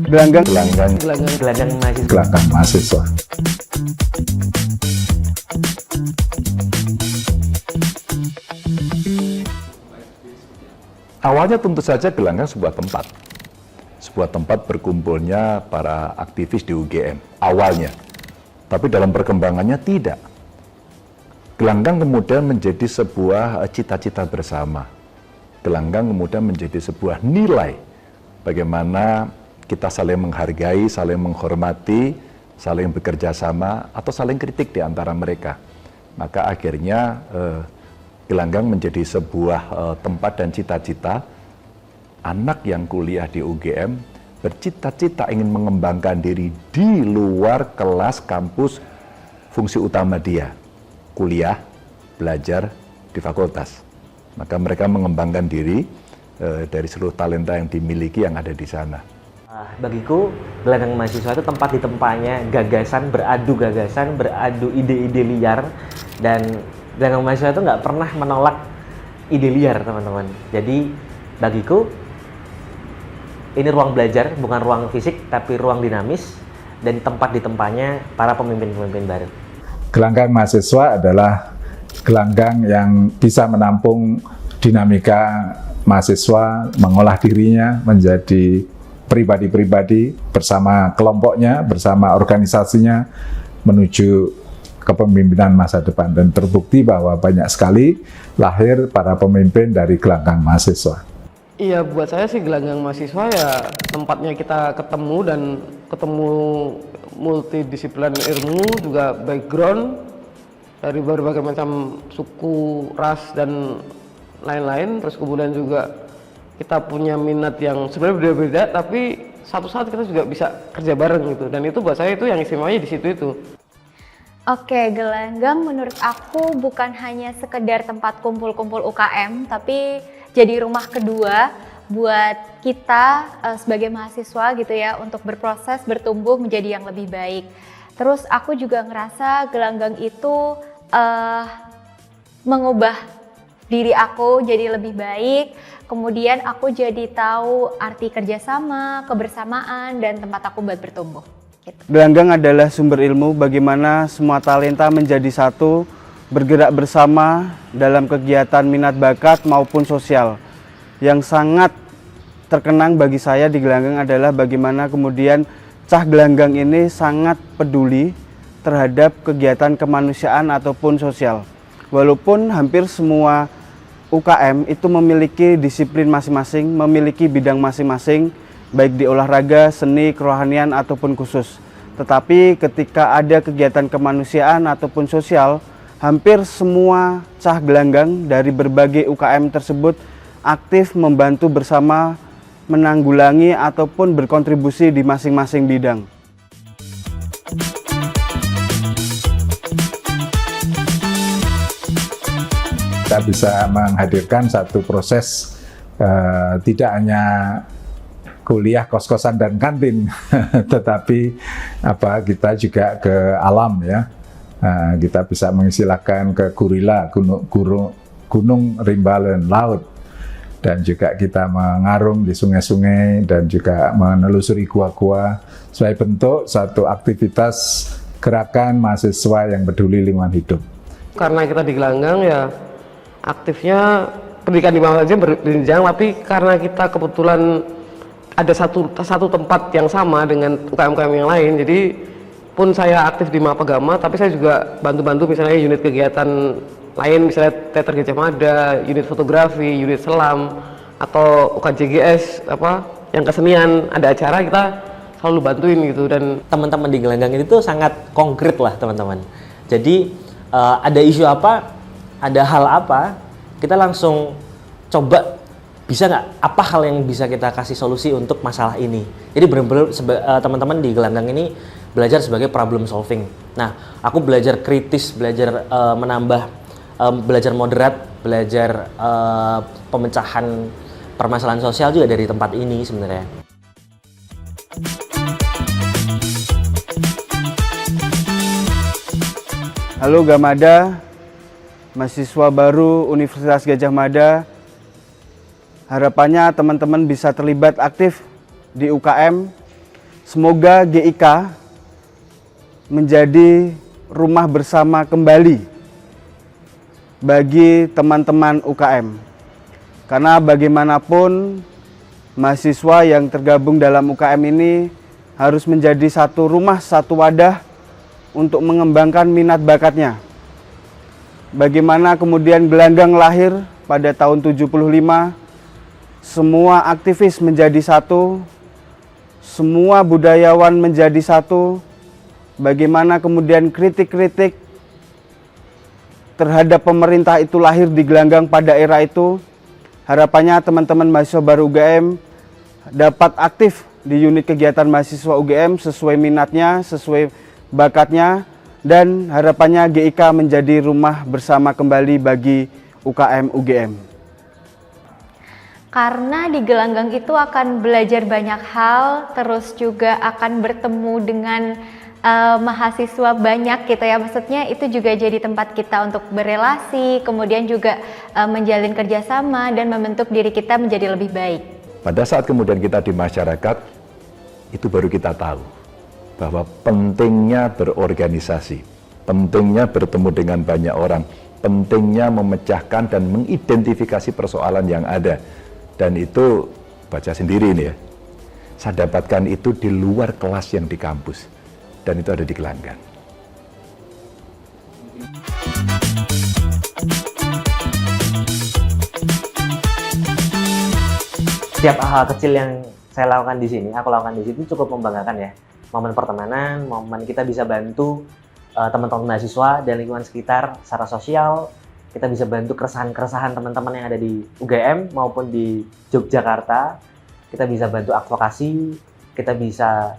Gelanggang mahasiswa. Awalnya tentu saja gelanggang sebuah tempat berkumpulnya para aktivis di UGM awalnya, tapi dalam perkembangannya tidak. Gelanggang kemudian menjadi sebuah cita-cita bersama. Gelanggang kemudian menjadi sebuah nilai bagaimana kita saling menghargai, saling menghormati, saling bekerja sama, atau saling kritik di antara mereka. Maka akhirnya gelanggang menjadi sebuah tempat dan cita-cita anak yang kuliah di UGM bercita-cita ingin mengembangkan diri di luar kelas kampus fungsi utama dia, kuliah, belajar di fakultas. Maka mereka mengembangkan diri dari seluruh talenta yang dimiliki yang ada di sana. Bagiku, gelanggang mahasiswa itu tempat ditempatnya gagasan, beradu ide-ide liar, dan gelanggang mahasiswa itu nggak pernah menolak ide liar, teman-teman. Jadi bagiku ini ruang belajar, bukan ruang fisik, tapi ruang dinamis dan tempat ditempatnya para pemimpin-pemimpin baru. Gelanggang mahasiswa adalah gelanggang yang bisa menampung dinamika mahasiswa, mengolah dirinya menjadi pribadi-pribadi bersama kelompoknya, bersama organisasinya menuju kepemimpinan masa depan, dan terbukti bahwa banyak sekali lahir para pemimpin dari gelanggang mahasiswa. Iya, buat saya sih gelanggang mahasiswa ya tempatnya kita ketemu, dan ketemu multidisiplin ilmu, juga background dari berbagai macam suku, ras, dan lain-lain. Terus kemudian juga kita punya minat yang sebenarnya berbeda-beda, tapi satu saat kita juga bisa kerja bareng gitu. Dan itu buat saya itu yang istimewanya di situ itu. Oke, gelanggang menurut aku bukan hanya sekedar tempat kumpul-kumpul UKM, tapi jadi rumah kedua buat kita sebagai mahasiswa gitu ya, untuk berproses bertumbuh menjadi yang lebih baik. Terus aku juga ngerasa gelanggang itu mengubah diri aku jadi lebih baik. Kemudian aku jadi tahu arti kerjasama, kebersamaan, dan tempat aku buat bertumbuh. Gitu. Gelanggang adalah sumber ilmu bagaimana semua talenta menjadi satu, bergerak bersama dalam kegiatan minat bakat maupun sosial. Yang sangat terkenang bagi saya di gelanggang adalah bagaimana kemudian Cah Gelanggang ini sangat peduli terhadap kegiatan kemanusiaan ataupun sosial. Walaupun hampir semua UKM itu memiliki disiplin masing-masing, memiliki bidang masing-masing, baik di olahraga, seni, kerohanian, ataupun khusus. Tetapi ketika ada kegiatan kemanusiaan ataupun sosial, hampir semua Cah Gelanggang dari berbagai UKM tersebut aktif membantu bersama menanggulangi ataupun berkontribusi di masing-masing bidang. Kita bisa menghadirkan satu proses tidak hanya kuliah, kos-kosan, dan kantin, tetapi kita juga ke alam ya. Kita bisa mengistilahkan ke Gurila, gunung Rimbalan, laut, dan juga kita mengarung di sungai-sungai dan juga menelusuri gua-gua sebagai bentuk satu aktivitas gerakan mahasiswa yang peduli lingkungan hidup. Karena kita di gelanggang ya aktifnya pendidikan di bawah saja berjenjang, tapi karena kita kebetulan ada satu tempat yang sama dengan UKM-UKM yang lain, jadi pun saya aktif di Mapagama, tapi saya juga bantu-bantu misalnya unit kegiatan lain, misalnya Teater Gajah Mada, unit fotografi, unit selam, atau UKJGS yang kesenian, ada acara kita selalu bantuin gitu. Dan teman-teman di gelanggang ini tuh sangat konkret lah, teman-teman. Jadi ada isu apa, ada hal apa, kita langsung coba bisa nggak apa hal yang bisa kita kasih solusi untuk masalah ini. Jadi benar-benar teman-teman di gelanggang ini belajar sebagai problem solving. Nah, aku belajar kritis, belajar belajar moderat, belajar pemecahan permasalahan sosial juga dari tempat ini sebenarnya. Halo Gamada, mahasiswa baru Universitas Gajah Mada. Harapannya teman-teman bisa terlibat aktif di UKM. Semoga GIK menjadi rumah bersama kembali bagi teman-teman UKM. Karena bagaimanapun mahasiswa yang tergabung dalam UKM ini harus menjadi satu rumah, satu wadah untuk mengembangkan minat bakatnya. Bagaimana kemudian Gelanggang lahir pada tahun 75, semua aktivis menjadi satu, semua budayawan menjadi satu. Bagaimana kemudian kritik-kritik terhadap pemerintah itu lahir di Gelanggang pada era itu. Harapannya teman-teman mahasiswa baru UGM dapat aktif di unit kegiatan mahasiswa UGM sesuai minatnya, sesuai bakatnya, dan harapannya GIK menjadi rumah bersama kembali bagi UKM UGM. Karena di Gelanggang itu akan belajar banyak hal, terus juga akan bertemu dengan mahasiswa banyak gitu ya. Maksudnya itu juga jadi tempat kita untuk berelasi, kemudian juga menjalin kerjasama dan membentuk diri kita menjadi lebih baik. Pada saat kemudian kita di masyarakat, itu baru kita tahu bahwa pentingnya berorganisasi, pentingnya bertemu dengan banyak orang, pentingnya memecahkan dan mengidentifikasi persoalan yang ada. Dan itu baca sendiri ini ya, saya dapatkan itu di luar kelas yang di kampus, dan itu ada di Gelanggang. Setiap hal kecil yang saya lakukan di sini, aku lakukan di situ cukup membanggakan ya. Momen pertemanan, momen kita bisa bantu teman-teman mahasiswa dan lingkungan sekitar secara sosial. Kita bisa bantu keresahan-keresahan teman-teman yang ada di UGM maupun di Yogyakarta. Kita bisa bantu advokasi, kita bisa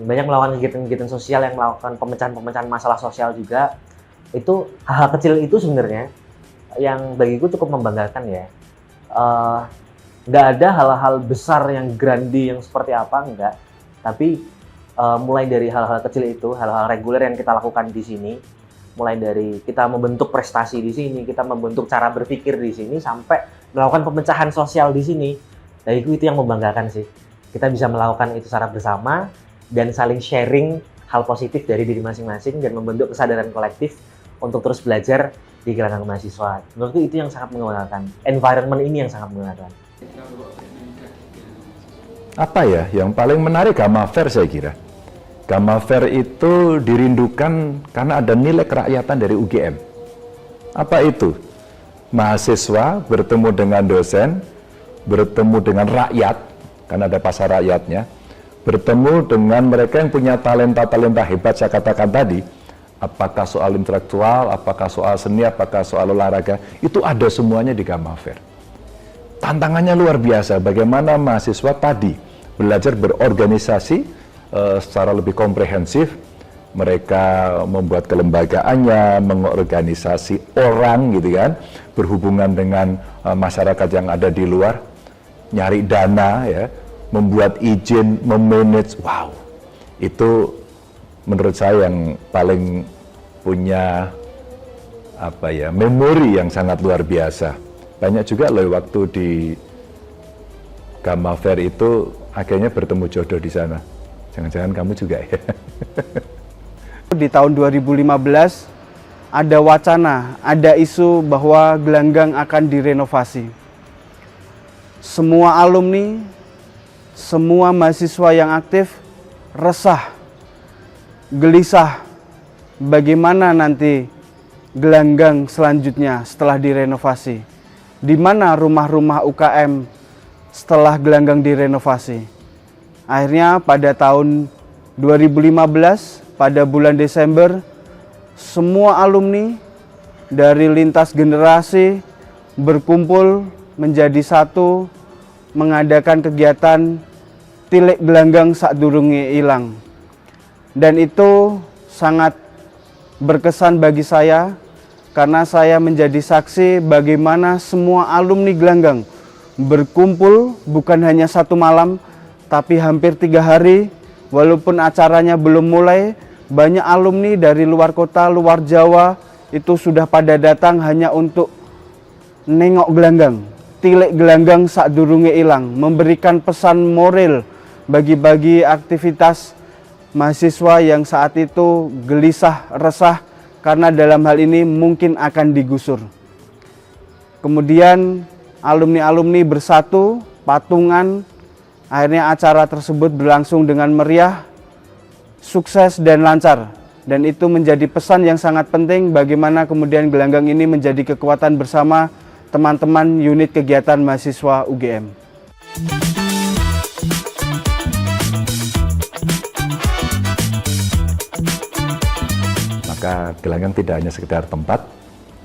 banyak melakukan kegiatan-kegiatan sosial yang melakukan pemecahan-pemecahan masalah sosial juga. Itu hal-hal kecil itu sebenarnya yang bagiku cukup membanggakan ya. Nggak ada hal-hal besar yang grandi yang seperti apa, enggak. Tapi mulai dari hal-hal kecil itu, hal-hal reguler yang kita lakukan di sini, mulai dari kita membentuk prestasi di sini, kita membentuk cara berpikir di sini, sampai melakukan pemecahan sosial di sini. Bagiku itu yang membanggakan sih. Kita bisa melakukan itu secara bersama dan saling sharing hal positif dari diri masing-masing dan membentuk kesadaran kolektif untuk terus belajar di Gelanggang Mahasiswa. Menurutku itu yang sangat membanggakan. Environment ini yang sangat membanggakan. Apa ya yang paling menarik Gamma Fair saya kira. Gamma Fair itu dirindukan karena ada nilai kerakyatan dari UGM. Apa itu? Mahasiswa bertemu dengan dosen, bertemu dengan rakyat, karena ada pasar rakyatnya, bertemu dengan mereka yang punya talenta-talenta hebat saya katakan tadi, apakah soal intelektual, apakah soal seni, apakah soal olahraga, itu ada semuanya di Gamma Fair. Tantangannya luar biasa, bagaimana mahasiswa tadi belajar berorganisasi secara lebih komprehensif. Mereka membuat kelembagaannya, mengorganisasi orang gitu kan, berhubungan dengan masyarakat yang ada di luar, nyari dana ya, membuat izin, memanage. Wow, itu menurut saya yang paling punya apa ya, memori yang sangat luar biasa. Banyak juga loh waktu di Gamma Fair itu akhirnya bertemu jodoh di sana. Jangan-jangan kamu juga ya. Di tahun 2015 ada wacana, ada isu bahwa Gelanggang akan direnovasi. Semua alumni, semua mahasiswa yang aktif resah, gelisah bagaimana nanti Gelanggang selanjutnya setelah direnovasi. Di mana rumah-rumah UKM setelah Gelanggang direnovasi? Akhirnya pada tahun 2015, pada bulan Desember, semua alumni dari lintas generasi berkumpul menjadi satu, mengadakan kegiatan Tilik Gelanggang Sadurunge Ilang. Dan itu sangat berkesan bagi saya, karena saya menjadi saksi bagaimana semua alumni Gelanggang berkumpul bukan hanya satu malam, tapi hampir 3 hari. Walaupun acaranya belum mulai, banyak alumni dari luar kota, luar Jawa itu sudah pada datang hanya untuk nengok Gelanggang, tilik gelanggang sadurunge ilang, memberikan pesan moral bagi aktivitas mahasiswa yang saat itu gelisah, resah karena dalam hal ini mungkin akan digusur. Kemudian alumni-alumni bersatu, patungan, akhirnya acara tersebut berlangsung dengan meriah, sukses dan lancar. Dan itu menjadi pesan yang sangat penting bagaimana kemudian gelanggang ini menjadi kekuatan bersama teman-teman unit kegiatan mahasiswa UGM. Maka gelanggang tidak hanya sekedar tempat,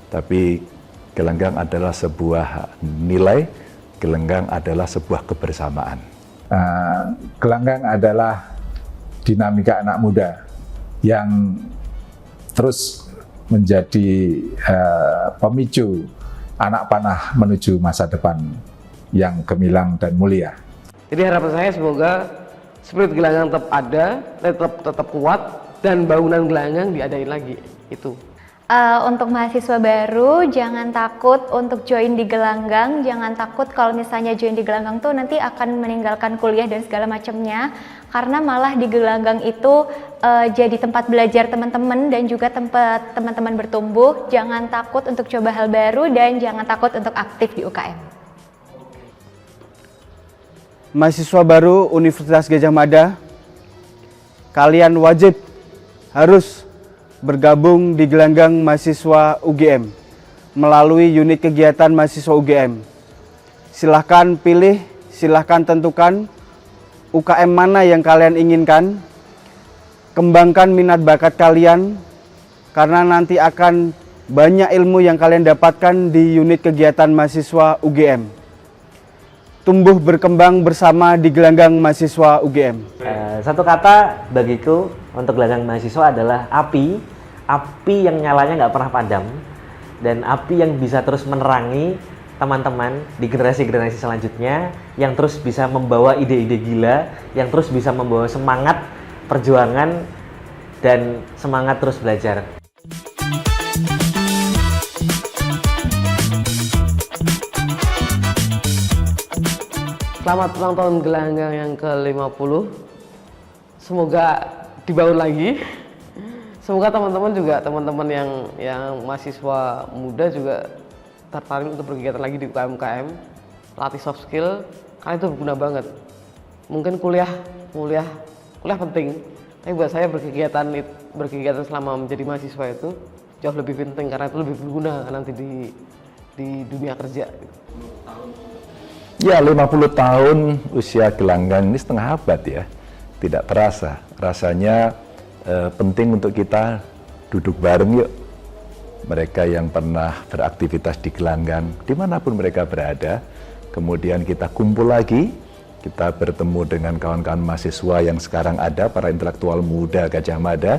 tapi gelanggang adalah sebuah nilai, gelanggang adalah sebuah kebersamaan. Gelanggang adalah dinamika anak muda yang terus menjadi pemicu anak panah menuju masa depan yang gemilang dan mulia. Jadi harapan saya semoga spirit gelanggang tetap ada, tetap kuat, dan bangunan gelanggang diadain lagi. Itu. Untuk mahasiswa baru, jangan takut untuk join di gelanggang, jangan takut kalau misalnya join di gelanggang tuh nanti akan meninggalkan kuliah dan segala macamnya, karena malah di gelanggang itu jadi tempat belajar teman-teman dan juga tempat teman-teman bertumbuh. Jangan takut untuk coba hal baru dan jangan takut untuk aktif di UKM. Mahasiswa baru Universitas Gadjah Mada, kalian wajib harus bergabung di gelanggang mahasiswa UGM melalui unit kegiatan mahasiswa UGM. Silahkan pilih, silahkan tentukan UKM mana yang kalian inginkan. Kembangkan minat bakat kalian, karena nanti akan banyak ilmu yang kalian dapatkan di unit kegiatan mahasiswa UGM. Tumbuh berkembang bersama di gelanggang mahasiswa UGM. Satu kata bagiku untuk gelanggang mahasiswa adalah api yang nyalanya nggak pernah padam, dan api yang bisa terus menerangi teman-teman di generasi-generasi selanjutnya, yang terus bisa membawa ide-ide gila, yang terus bisa membawa semangat perjuangan dan semangat terus belajar. Selamat ulang tahun gelanggang yang ke-50. Semoga dibangun lagi. Semoga teman-teman juga, teman-teman yang mahasiswa muda juga tertarik untuk berkegiatan lagi di UKM-UKM, latih soft skill, karena itu berguna banget. Mungkin kuliah penting, tapi buat saya berkegiatan selama menjadi mahasiswa itu jauh lebih penting, karena itu lebih berguna nanti di dunia kerja. Ya, 50 tahun usia gelanggang ini setengah abad ya, tidak terasa. Rasanya penting untuk kita duduk bareng yuk. Mereka yang pernah beraktivitas di gelanggang, dimanapun mereka berada, kemudian kita kumpul lagi, kita bertemu dengan kawan-kawan mahasiswa yang sekarang ada, para intelektual muda Gadjah Mada,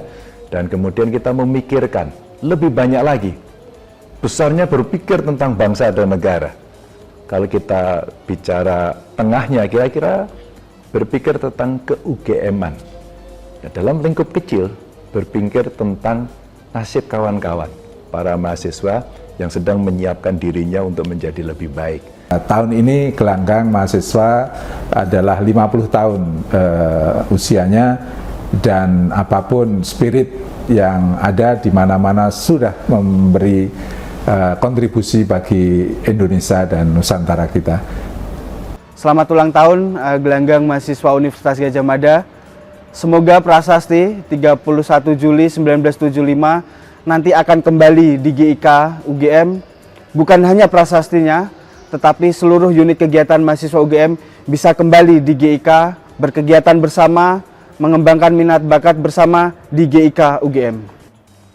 dan kemudian kita memikirkan lebih banyak lagi, besarnya berpikir tentang bangsa dan negara. Kalau kita bicara tengahnya, kira-kira berpikir tentang ke-UGM-an. Ya, dalam lingkup kecil, berpikir tentang nasib kawan-kawan, para mahasiswa yang sedang menyiapkan dirinya untuk menjadi lebih baik. Tahun ini gelanggang mahasiswa adalah 50 tahun usianya, dan apapun spirit yang ada di mana-mana sudah memberi kontribusi bagi Indonesia dan Nusantara kita. Selamat ulang tahun gelanggang mahasiswa Universitas Gadjah Mada. Semoga prasasti 31 Juli 1975 nanti akan kembali di GIK UGM. Bukan hanya prasastinya, tetapi seluruh unit kegiatan mahasiswa UGM bisa kembali di GIK, berkegiatan bersama, mengembangkan minat bakat bersama di GIK UGM.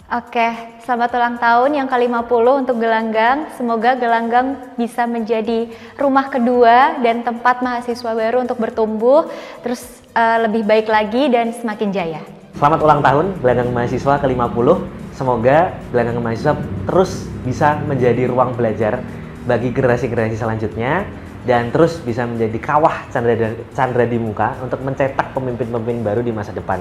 Oke, selamat ulang tahun yang ke-50 untuk gelanggang. Semoga gelanggang bisa menjadi rumah kedua dan tempat mahasiswa baru untuk bertumbuh, terus lebih baik lagi dan semakin jaya. Selamat ulang tahun gelanggang mahasiswa ke-50. Semoga gelanggang mahasiswa terus bisa menjadi ruang belajar bagi generasi-generasi selanjutnya, dan terus bisa menjadi kawah Chandra di muka untuk mencetak pemimpin-pemimpin baru di masa depan.